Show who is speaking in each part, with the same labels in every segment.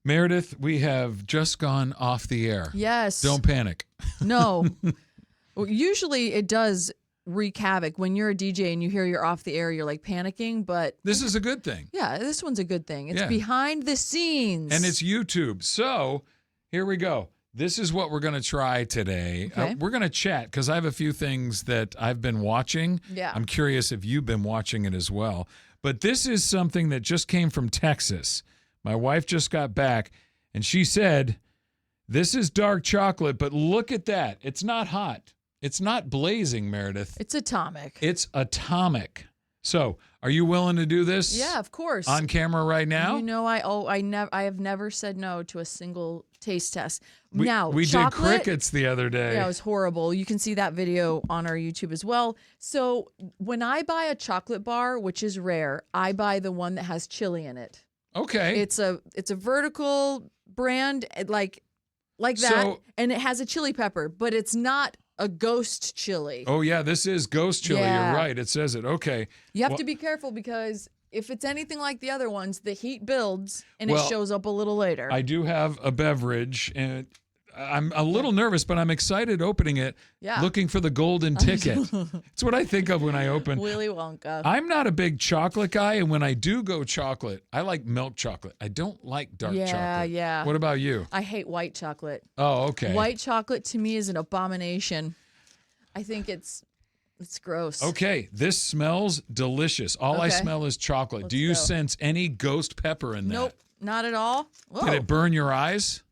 Speaker 1: Meredith, we have just gone off the air.
Speaker 2: Yes.
Speaker 1: Don't panic.
Speaker 2: No. Well, usually it does wreak havoc. When you're a DJ and you hear you're off the air, you're like panicking, but...
Speaker 1: This is a good thing.
Speaker 2: Yeah, this one's a good thing. It's
Speaker 1: Yeah.
Speaker 2: behind the scenes.
Speaker 1: And it's YouTube. So here we go. This is what we're going to try today.
Speaker 2: Okay.
Speaker 1: We're going to chat because I have a few things that I've been watching.
Speaker 2: Yeah.
Speaker 1: I'm curious if you've been watching it as well. But this is something that just came from Texas. My wife just got back, and she said, this is dark chocolate, but look at that. It's not hot. It's not blazing, Meredith.
Speaker 2: It's atomic.
Speaker 1: It's atomic. So, are you willing to do this?
Speaker 2: Yeah, of course.
Speaker 1: On camera right now?
Speaker 2: You know, I have never said no to a single taste test.
Speaker 1: We
Speaker 2: chocolate,
Speaker 1: did crickets the other day.
Speaker 2: Yeah, it was horrible. You can see that video on our YouTube as well. So when I buy a chocolate bar, which is rare, I buy the one that has chili in it.
Speaker 1: Okay.
Speaker 2: It's a vertical brand like that,
Speaker 1: So-
Speaker 2: and it has a chili pepper, but it's not a ghost chili.
Speaker 1: Oh, yeah, this is Ghost Chile.
Speaker 2: Yeah.
Speaker 1: You're right. It says it. Okay.
Speaker 2: You have
Speaker 1: Well-
Speaker 2: to be careful because if it's anything like the other ones, the heat builds and
Speaker 1: Well,
Speaker 2: it shows up a little later.
Speaker 1: I do have a beverage, and I'm a little nervous, but I'm excited opening it,
Speaker 2: Yeah.
Speaker 1: looking for the golden ticket. It's what I think of when I open.
Speaker 2: Willy Wonka.
Speaker 1: I'm not a big chocolate guy, and when I do go chocolate, I like milk chocolate. I don't like dark chocolate.
Speaker 2: Yeah.
Speaker 1: What about you?
Speaker 2: I hate white chocolate.
Speaker 1: Oh, okay.
Speaker 2: White chocolate to me is an abomination. I think it's gross.
Speaker 1: Okay, this smells delicious. All I
Speaker 2: Okay.
Speaker 1: smell is chocolate.
Speaker 2: Let's
Speaker 1: do you
Speaker 2: go.
Speaker 1: sense any ghost pepper in that?
Speaker 2: Nope, not at all. Whoa.
Speaker 1: Did it burn your eyes?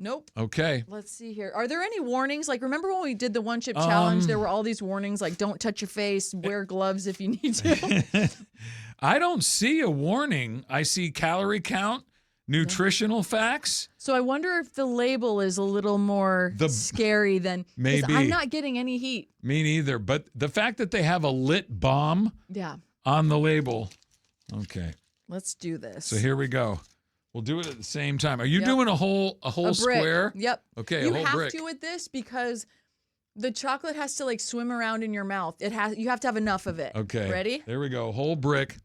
Speaker 2: Nope.
Speaker 1: Okay.
Speaker 2: Let's see here. Are there any warnings? Like, remember when we did the one chip challenge? There were all these warnings, like don't touch your face, wear gloves if you need to.
Speaker 1: I don't see a warning. I see calorie count, nutritional facts.
Speaker 2: So I wonder if the label is a little more scary than 'cause
Speaker 1: Maybe.
Speaker 2: I'm not getting any heat.
Speaker 1: Me neither. But the fact that they have a lit bomb
Speaker 2: Yeah.
Speaker 1: on the label. Okay.
Speaker 2: Let's do this.
Speaker 1: So here we go. We'll do it at the same time. Are you
Speaker 2: Yep.
Speaker 1: doing a whole
Speaker 2: a brick.
Speaker 1: square?
Speaker 2: Yep.
Speaker 1: Okay,
Speaker 2: You
Speaker 1: a whole
Speaker 2: have
Speaker 1: brick.
Speaker 2: to with this because the chocolate has to like swim around in your mouth. You have to have enough of it.
Speaker 1: Okay.
Speaker 2: Ready?
Speaker 1: There we go. Whole brick.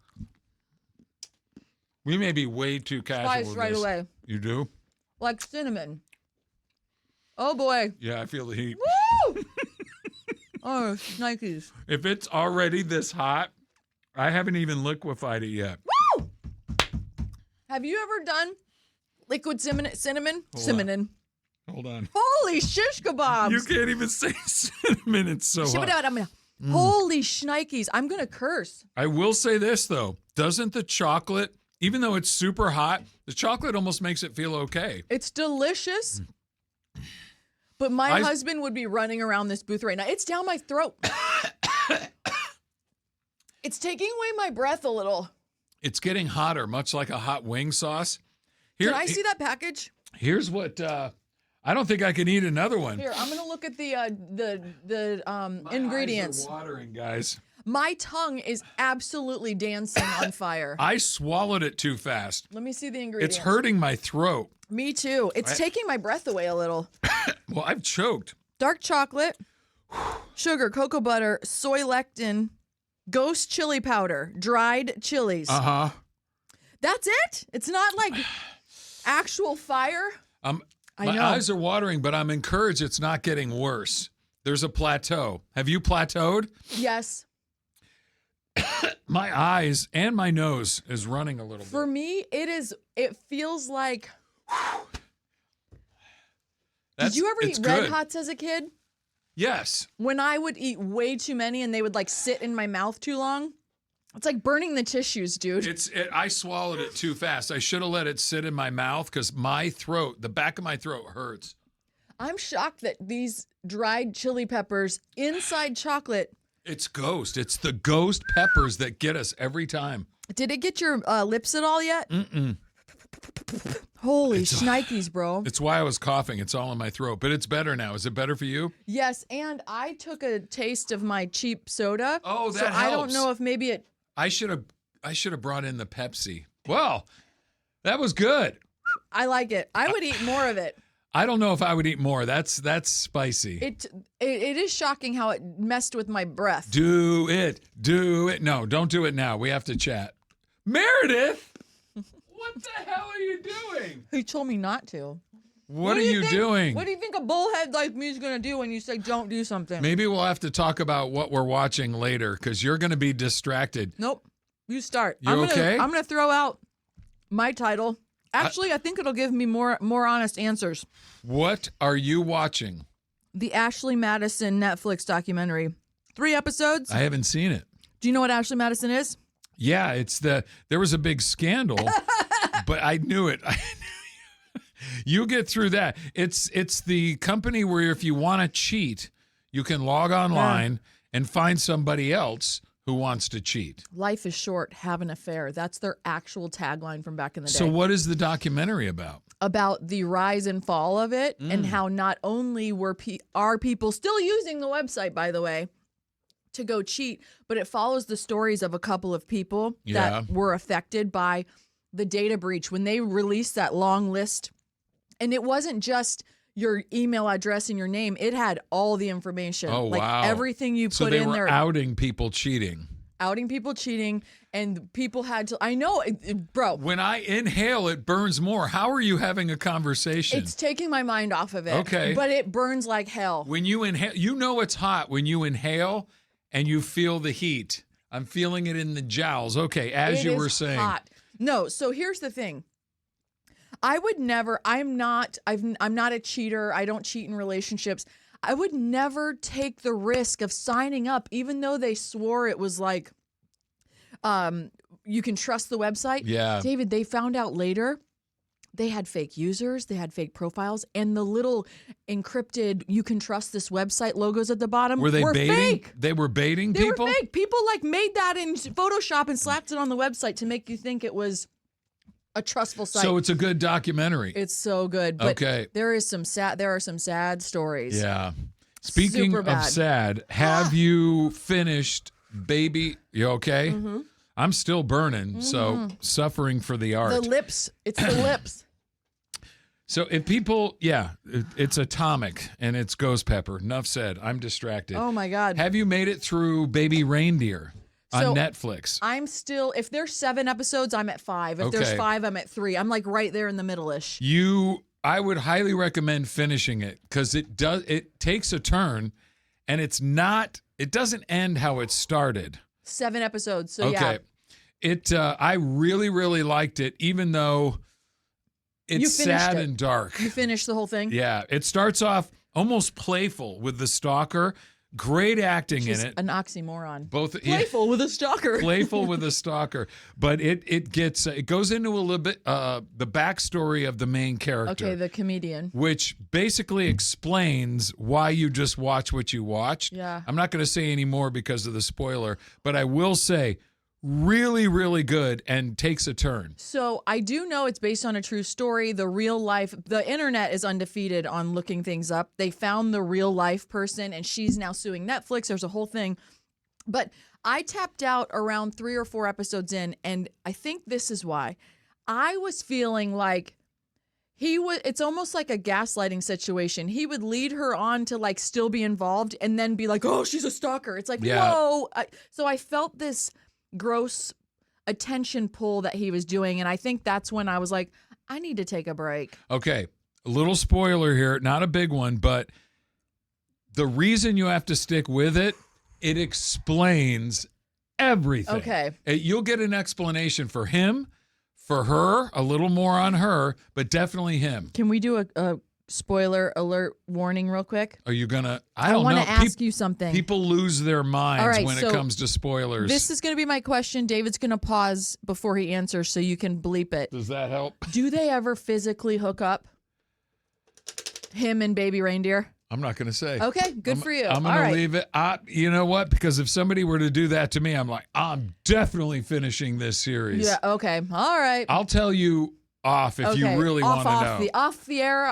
Speaker 1: We may be way too casual
Speaker 2: Spice
Speaker 1: with
Speaker 2: right
Speaker 1: this.
Speaker 2: away.
Speaker 1: You do?
Speaker 2: Like cinnamon. Oh boy.
Speaker 1: Yeah, I feel the heat.
Speaker 2: Woo! Oh, Nikes.
Speaker 1: If it's already this hot, I haven't even liquefied it yet.
Speaker 2: Woo! Have you ever done liquid cinnamon? Cinnamon.
Speaker 1: Hold on.
Speaker 2: Holy shish kebabs.
Speaker 1: You can't even say cinnamon. It's so hot.
Speaker 2: Holy shnikes. I'm going to curse.
Speaker 1: I will say this, though. Doesn't the chocolate, even though it's super hot, the chocolate almost makes it feel okay.
Speaker 2: It's delicious. But my husband would be running around this booth right now. It's down my throat. It's taking away my breath a little.
Speaker 1: It's getting hotter, much like a hot wing sauce.
Speaker 2: Can I see that package?
Speaker 1: Here's what, I don't think I can eat another one.
Speaker 2: Here, I'm going to look at the
Speaker 1: My
Speaker 2: ingredients.
Speaker 1: eyes are watering, guys.
Speaker 2: My tongue is absolutely dancing on fire.
Speaker 1: I swallowed it too fast.
Speaker 2: Let me see the ingredients.
Speaker 1: It's hurting my throat.
Speaker 2: Me too. It's taking my breath away a little.
Speaker 1: Well, I've choked.
Speaker 2: Dark chocolate, sugar, cocoa butter, soy lectin, ghost chili powder, dried chilies.
Speaker 1: Uh-huh.
Speaker 2: That's it? It's not like actual fire? I
Speaker 1: My
Speaker 2: know.
Speaker 1: eyes are watering, but I'm encouraged it's not getting worse. There's a plateau. Have you plateaued?
Speaker 2: Yes.
Speaker 1: My eyes and my nose is running a little
Speaker 2: For
Speaker 1: bit.
Speaker 2: me, it feels like...
Speaker 1: That's-
Speaker 2: Did you ever
Speaker 1: it's
Speaker 2: eat Red
Speaker 1: good.
Speaker 2: Hots as a kid?
Speaker 1: Yes.
Speaker 2: When I would eat way too many and they would like sit in my mouth too long? It's like burning the tissues, dude.
Speaker 1: I swallowed it too fast. I should have let it sit in my mouth because my throat, the back of my throat hurts.
Speaker 2: I'm shocked that these dried chili peppers inside chocolate.
Speaker 1: It's ghost. It's the ghost peppers that get us every time.
Speaker 2: Did it get your lips at all yet?
Speaker 1: Mm-mm.
Speaker 2: Holy shnikes, bro.
Speaker 1: It's why I was coughing. It's all in my throat, but it's better now. Is it better for you?
Speaker 2: Yes, and I took a taste of my cheap soda.
Speaker 1: Oh, that
Speaker 2: so I don't
Speaker 1: helps.
Speaker 2: know if maybe it...
Speaker 1: I should have brought in the Pepsi. Well, that was good.
Speaker 2: I like it. I would eat more of it.
Speaker 1: I don't know if I would eat more. That's spicy.
Speaker 2: It is shocking how it messed with my breath.
Speaker 1: Do it. Do it. No, don't do it now. We have to chat. Meredith! What the hell are you doing?
Speaker 2: He told me not to.
Speaker 1: What are you doing?
Speaker 2: What do you think a bullhead like me is going to do when you say don't do something?
Speaker 1: Maybe we'll have to talk about what we're watching later because you're going to be distracted.
Speaker 2: Nope. You start.
Speaker 1: Okay?
Speaker 2: I'm going to throw out my title. Actually, I think it'll give me more honest answers.
Speaker 1: What are you watching?
Speaker 2: The Ashley Madison Netflix documentary. 3 episodes.
Speaker 1: I haven't seen it.
Speaker 2: Do you know what Ashley Madison is?
Speaker 1: Yeah, there was a big scandal, but I knew it. You get through that. It's the company where if you want to cheat, you can log online and find somebody else who wants to cheat.
Speaker 2: Life is short, have an affair. That's their actual tagline from back in the day.
Speaker 1: So what is the documentary about?
Speaker 2: About the rise and fall of it and how not only are people still using the website, by the way, to go cheat, but it follows the stories of a couple of people that were affected by the data breach when they released that long list. And it wasn't just your email address and your name. It had all the information.
Speaker 1: Oh, wow.
Speaker 2: Everything you
Speaker 1: So
Speaker 2: put
Speaker 1: they
Speaker 2: in
Speaker 1: were
Speaker 2: there.
Speaker 1: outing people cheating.
Speaker 2: Outing people cheating. And people had to, I know, bro.
Speaker 1: When I inhale, it burns more. How are you having a conversation?
Speaker 2: It's taking my mind off of it.
Speaker 1: Okay.
Speaker 2: But it burns like hell.
Speaker 1: When you inhale, you know it's hot when you inhale and you feel the heat. I'm feeling it in the jowls. Okay, as you were saying.
Speaker 2: Hot. No, so here's the thing. I would never, I'm not a cheater. I don't cheat in relationships. I would never take the risk of signing up, even though they swore it was like, you can trust the website.
Speaker 1: Yeah.
Speaker 2: David, they found out later they had fake users, they had fake profiles, and the little encrypted, you can trust this website logos at the bottom
Speaker 1: Were they baiting?
Speaker 2: fake.
Speaker 1: They were baiting
Speaker 2: They
Speaker 1: people?
Speaker 2: were fake. People like made that in Photoshop and slapped it on the website to make you think it was a trustful site.
Speaker 1: So it's a good documentary.
Speaker 2: It's so good. But
Speaker 1: Okay.
Speaker 2: there are some sad stories.
Speaker 1: Yeah. Speaking
Speaker 2: Super
Speaker 1: of
Speaker 2: bad.
Speaker 1: sad, have you finished Baby? You okay?
Speaker 2: Mm-hmm.
Speaker 1: I'm still burning, so suffering for the art.
Speaker 2: The lips. It's the lips.
Speaker 1: So if people, it's Atomic and it's Ghost Pepper. Enough said. I'm distracted.
Speaker 2: Oh my God.
Speaker 1: Have you made it through Baby Reindeer on
Speaker 2: So,
Speaker 1: Netflix?
Speaker 2: I'm still, if there's 7 episodes, I'm at 5. If there's
Speaker 1: Okay.
Speaker 2: 5, I'm at 3. I'm like right there in the middle-ish.
Speaker 1: I would highly recommend finishing it because it takes a turn and it doesn't end how it started.
Speaker 2: 7 episodes. So
Speaker 1: Okay. I really, really liked it, even though
Speaker 2: You
Speaker 1: it's
Speaker 2: finished
Speaker 1: sad
Speaker 2: it.
Speaker 1: and dark.
Speaker 2: You finished the whole thing?
Speaker 1: Yeah. It starts off almost playful with the stalker. Great acting
Speaker 2: She's
Speaker 1: in it.
Speaker 2: an oxymoron.
Speaker 1: Both
Speaker 2: Playful with a stalker.
Speaker 1: playful with a stalker, but it goes into a little bit the backstory of the main character.
Speaker 2: Okay, the comedian.
Speaker 1: Which basically explains why you just watch what you watched.
Speaker 2: Yeah.
Speaker 1: I'm not going to say any more because of the spoiler, but I will say really, really good and takes a turn.
Speaker 2: So I do know it's based on a true story. The real life, the internet is undefeated on looking things up. They found the real life person and she's now suing Netflix. There's a whole thing. But I tapped out around 3 or 4 episodes in, and I think this is why. I was feeling like it's almost like a gaslighting situation. He would lead her on to like still be involved and then be like, oh, she's a stalker. It's like, whoa. So I felt this gross attention pull that he was doing. And I think that's when I was like, I need to take a break.
Speaker 1: Okay. A little spoiler here, not a big one, but the reason you have to stick with it explains everything.
Speaker 2: Okay.
Speaker 1: You'll get an explanation for him, for her, a little more on her, but definitely him.
Speaker 2: Can we do a spoiler alert warning real quick?
Speaker 1: Are you going to? I don't know.
Speaker 2: I want to ask you something.
Speaker 1: People lose their minds
Speaker 2: All right,
Speaker 1: when
Speaker 2: so
Speaker 1: it comes to spoilers.
Speaker 2: This is going to be my question. David's going to pause before he answers so you can bleep it.
Speaker 1: Does that help?
Speaker 2: Do they ever physically hook up? Him and Baby Reindeer?
Speaker 1: I'm not going to say.
Speaker 2: Okay, good for you.
Speaker 1: I'm going
Speaker 2: All
Speaker 1: to
Speaker 2: right.
Speaker 1: leave it. You know what? Because if somebody were to do that to me, I'm like, I'm definitely finishing this series.
Speaker 2: Yeah, okay. All right.
Speaker 1: I'll tell you off if you really want to know.
Speaker 2: Off the air.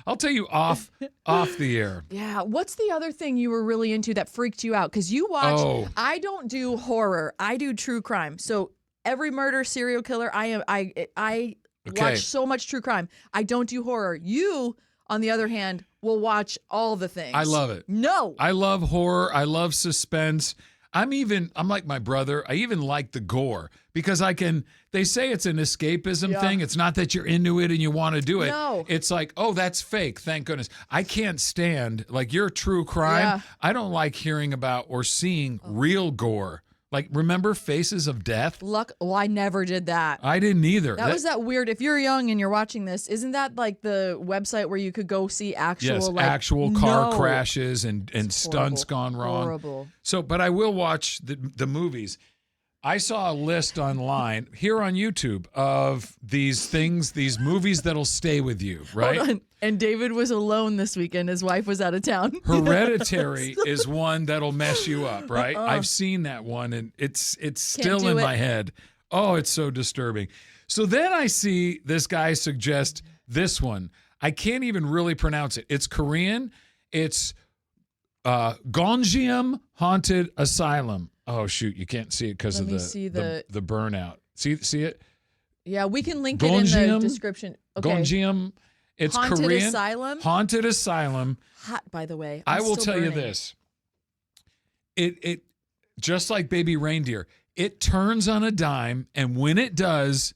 Speaker 1: I'll tell you off the air.
Speaker 2: Yeah. What's the other thing you were really into that freaked you out? Because you watch, I don't do horror. I do true crime. So every murder, serial killer, I watch so much true crime. I don't do horror. You, on the other hand, will watch all the things.
Speaker 1: I love it.
Speaker 2: No.
Speaker 1: I love horror. I love suspense. I'm like my brother. I even like the gore because they say it's an escapism thing. It's not that you're into it and you want to do it.
Speaker 2: No.
Speaker 1: It's like, oh, that's fake. Thank goodness. I can't stand, like, your true crime.
Speaker 2: Yeah.
Speaker 1: I don't like hearing about or seeing real gore. Like, remember Faces of Death?
Speaker 2: I never did that.
Speaker 1: I didn't either.
Speaker 2: That was that weird. If you're young and you're watching this, isn't that like the website where you could go see actual
Speaker 1: car crashes and stunts
Speaker 2: horrible.
Speaker 1: gone wrong?
Speaker 2: Horrible.
Speaker 1: So, but I will watch the movies. I saw a list online here on YouTube of these movies that'll stay with you, right?
Speaker 2: Hold on. And David was alone this weekend. His wife was out of town.
Speaker 1: Hereditary is one that'll mess you up, right? I've seen that one, and it's still in my head. Oh, it's so disturbing. So then I see this guy suggest this one. I can't even really pronounce it. It's Korean. It's Gonjiam Haunted Asylum. Oh, shoot. You can't see it because of the burnout. See it?
Speaker 2: Yeah, we can link it in the description. Okay.
Speaker 1: Gonjiam. It's
Speaker 2: Haunted
Speaker 1: Korean.
Speaker 2: Asylum?
Speaker 1: Haunted Asylum.
Speaker 2: Hot, by the way.
Speaker 1: I will tell you this. It just like Baby Reindeer, it turns on a dime, and when it does,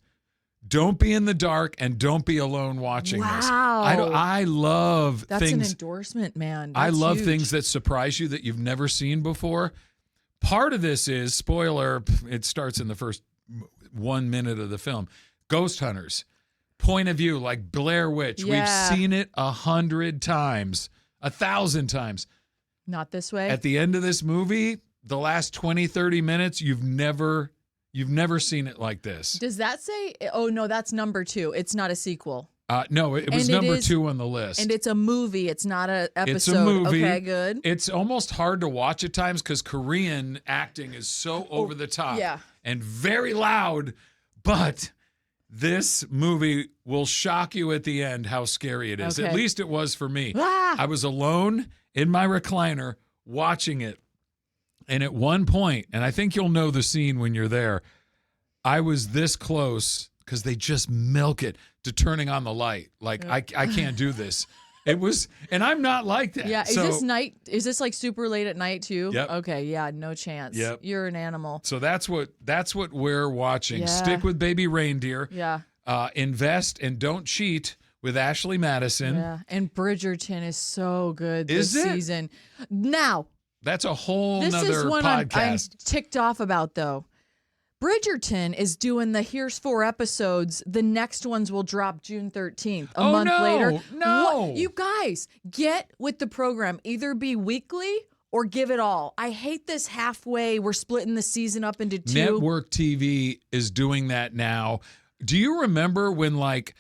Speaker 1: don't be in the dark and don't be alone watching this. I love
Speaker 2: That's
Speaker 1: things.
Speaker 2: An endorsement, man.
Speaker 1: I love
Speaker 2: huge.
Speaker 1: things that surprise you that you've never seen before. Part of this is, spoiler, it starts in the first 1 minute of the film, ghost hunters. Point of view, like Blair Witch.
Speaker 2: Yeah.
Speaker 1: We've seen it 100 times, 1,000 times.
Speaker 2: Not this way.
Speaker 1: At the end of this movie, the last 20, 30 minutes, you've never seen it like this.
Speaker 2: Does that say, oh no, that's number 2. It's not a sequel.
Speaker 1: No, it was number 2 on the list.
Speaker 2: And it's a movie. It's not an episode.
Speaker 1: It's a movie.
Speaker 2: Okay, good.
Speaker 1: It's almost hard to watch at times because Korean acting is so over the top and very loud, but this movie will shock you at the end how scary it is.
Speaker 2: Okay.
Speaker 1: At least it was for me.
Speaker 2: Ah!
Speaker 1: I was alone in my recliner watching it. And at one point, and I think you'll know the scene when you're there, I was this close because they just milk it to turning on the light. Like, I can't do this. It was, and I'm not like that.
Speaker 2: Yeah. Is this like super late at night too?
Speaker 1: Yep.
Speaker 2: Okay. Yeah. No chance.
Speaker 1: Yep.
Speaker 2: You're an animal.
Speaker 1: So that's what we're watching.
Speaker 2: Yeah.
Speaker 1: Stick with Baby Reindeer.
Speaker 2: Yeah.
Speaker 1: Invest and don't cheat with Ashley Madison.
Speaker 2: Yeah. And Bridgerton is so good
Speaker 1: Is
Speaker 2: this
Speaker 1: it?
Speaker 2: season. Now,
Speaker 1: That's a whole
Speaker 2: this
Speaker 1: nother
Speaker 2: is one I'm
Speaker 1: podcast.
Speaker 2: ticked off about though. Bridgerton is doing the here's 4 episodes. The next ones will drop June 13th, a month later.
Speaker 1: No.
Speaker 2: What? You guys, get with the program. Either be weekly or give it all. I hate this halfway. We're splitting the season up into 2.
Speaker 1: Network TV is doing that now. Do you remember when like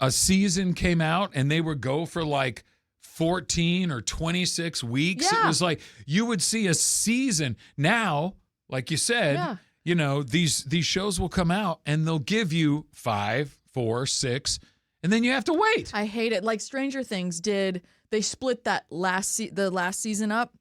Speaker 1: a season came out and they would go for like 14 or 26 weeks?
Speaker 2: Yeah.
Speaker 1: It was like you would see a season. Now, like you said, you know, these shows will come out and they'll give you 5, 4, 6, and then you have to wait.
Speaker 2: I hate it. Like Stranger Things did. They split that the last season up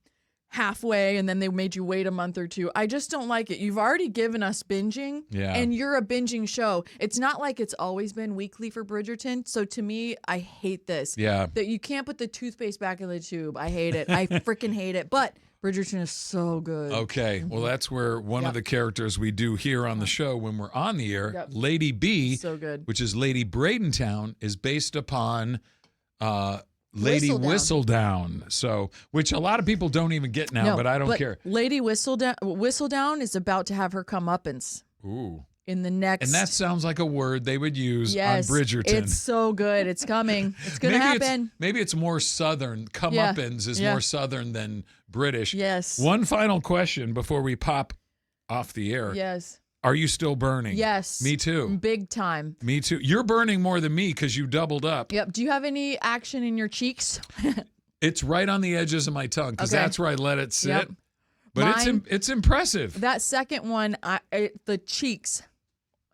Speaker 2: halfway, and then they made you wait a month or 2. I just don't like it. You've already given us binging, and you're a binging show. It's not like it's always been weekly for Bridgerton. So to me, I hate this.
Speaker 1: Yeah.
Speaker 2: That you can't put the toothpaste back in the tube. I hate it. I freaking hate it. But Bridgerton is so good.
Speaker 1: Okay. Well, that's where one of the characters we do here on the show when we're on the air, Lady B,
Speaker 2: so good,
Speaker 1: which is Lady Bradentown, is based upon Lady Whistledown. So, which a lot of people don't even get now, but I don't care.
Speaker 2: Lady Whistledown is about to have her comeuppance.
Speaker 1: Ooh.
Speaker 2: In the next,
Speaker 1: and that sounds like a word they would use on Bridgerton.
Speaker 2: It's so good. It's coming. It's going to happen.
Speaker 1: Maybe it's more Southern. Comeuppance is more Southern than British.
Speaker 2: Yes.
Speaker 1: One final question before we pop off the air.
Speaker 2: Yes.
Speaker 1: Are you still burning?
Speaker 2: Yes.
Speaker 1: Me too.
Speaker 2: Big time.
Speaker 1: Me too. You're burning more than me because you doubled up.
Speaker 2: Yep. Do you have any action in your cheeks?
Speaker 1: It's right on the edges of my tongue because that's where I let it sit.
Speaker 2: Yep.
Speaker 1: But it's impressive.
Speaker 2: That second one, the cheeks.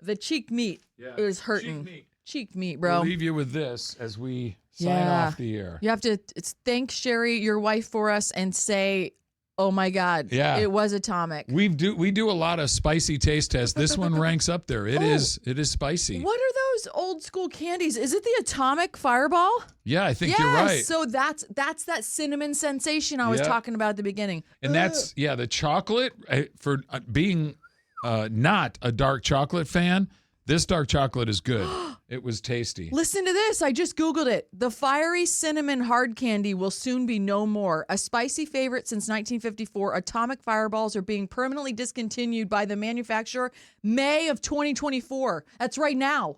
Speaker 2: The cheek meat is hurting. Cheek meat, bro.
Speaker 1: We'll leave you with this as we sign off the air.
Speaker 2: You have to thank Sherry, your wife, for us and say, oh my God, it was atomic.
Speaker 1: We do a lot of spicy taste tests. This one ranks up there. It is spicy.
Speaker 2: What are those old school candies? Is it the Atomic Fireball?
Speaker 1: Yeah, I think you're right.
Speaker 2: So that's that cinnamon sensation I was talking about at the beginning.
Speaker 1: And that's, the chocolate, for being not a dark chocolate fan, this dark chocolate is good. It was tasty.
Speaker 2: Listen to this. I just Googled it. The fiery cinnamon hard candy will soon be no more. A spicy favorite since 1954, Atomic Fireballs are being permanently discontinued by the manufacturer May of 2024. That's right now.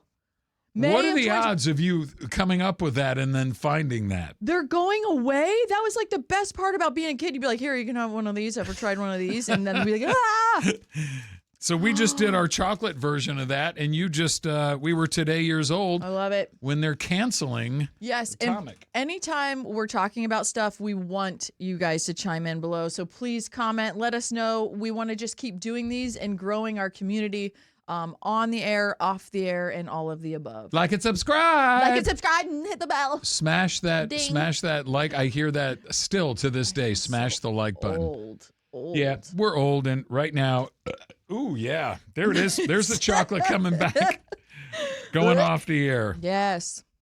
Speaker 1: What are the odds of you coming up with that and then finding that?
Speaker 2: They're going away? That was like the best part about being a kid. You'd be like, here, you can have one of these. Ever tried one of these? And then be like, ah!
Speaker 1: So we just did our chocolate version of that, and you just, we were today years old.
Speaker 2: I love it.
Speaker 1: When they're canceling
Speaker 2: And
Speaker 1: Atomic.
Speaker 2: anytime we're talking about stuff, we want you guys to chime in below. So please comment. Let us know. We want to just keep doing these and growing our community on the air, off the air, and all of the above.
Speaker 1: Like and subscribe.
Speaker 2: Like and subscribe and hit the bell.
Speaker 1: Smash that.
Speaker 2: Ding.
Speaker 1: Smash that like. I hear that still to this day. Smash the like button.
Speaker 2: Old.
Speaker 1: Yeah, we're old, and right now, ooh, yeah, there it is. There's the chocolate coming back, going off the air.
Speaker 2: Yes.